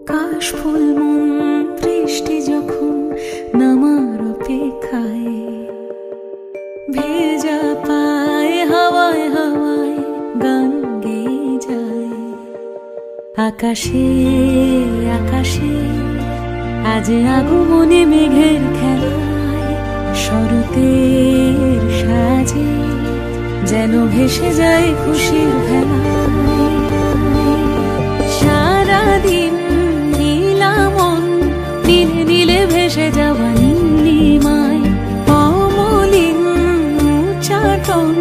কাশফুল মন বৃষ্টি যখন নামার অপেক্ষায়, ভেজা পায় হাওয়ায় হাওয়ায় গান গেয়ে যায়। আকাশে আকাশে আজ আগমনে মেঘের খেলায়, শরতের সাজে যেন ভেসে যায় খুশির ভেলায়। সারাদিন নীলা মন নীলে নীলে ভেসে যাওয়া নীলিমায়, অমলিন উচ্চাটন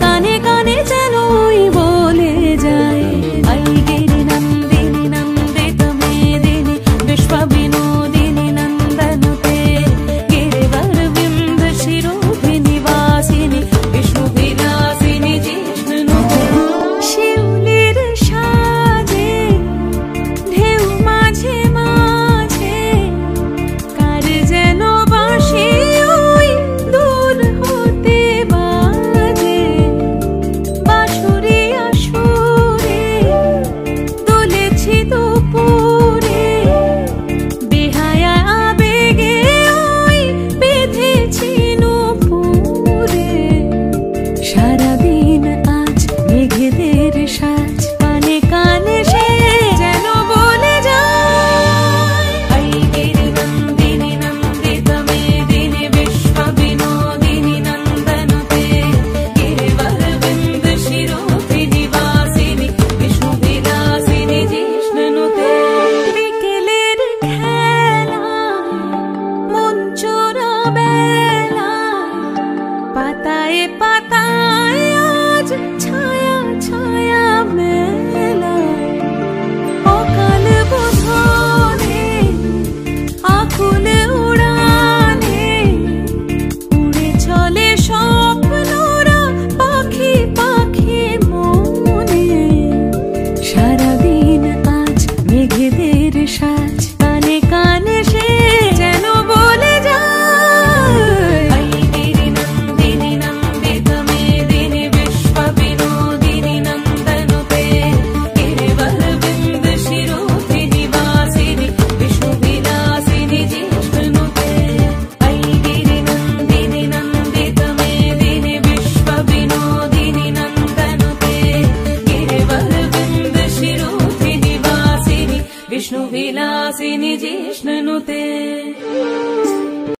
কানে কানে যেন বলে যায়। আইগিরি নন্দিনী নন্দিত মেদিনী বিশ্ব বিনোদিনী নন্দনুতে, গিরিবর বিন্দ শিরোভি নিবাসিনী বিষ্ণু বিলাসিনী জিষ্ণুতে। শিউলির সাজে ঢেউ মাঝে মাঝে কার যেন বাঁশি ওই দূর হতে বাজে। বাঁশুরিয়া সুরে দুলেছি দুপুরে, বেহায়া আবেগে ওই বেঁধেছি নুপুরে। সারাদিন আজ মেঘেদের সাজ, কানে কানে সে যেন বলে যায়। আইগিরি নন্দিনী নন্দিত মেদিনী বিশ্ব বিনোদিনী নন্দনুতে, গিরিবর বিন্দ শিরোভি নিবাসিনী বিষ্ণু বিলাসিনী জিষ্ণুতে। বিকেলের খেলায় মন চোরা বেলায়, পাতায় পাতায় আজ ছায়া ছায়া মেলায়। অকাল বোধনে আকুল উড়ানে উড়ে চলে স্বপ্নরা পাখি পাখি মনে। সারাদিন আজ মেঘেদের সাজ, কানে কানে সে যেন বলে যায়। আইগিরি নন্দিনী নন্দিত মেদিনী বিশ্ব বিনোদিনী নন্দনুতে, গিরিবর বিন্দ শিরোভি নিবাসিনী বিষ্ণু বিলাসিনী জিষ্ণুতে। আইগিরি নন্দিনী নন্দিত মেদিনী বিশ্ব বিনোদিনী নন্দনুতে, গিরিবর বিন্দ শিরোভি নিবাসিনী বিষ্ণু বিলাসিনী জিষ্ণুতে।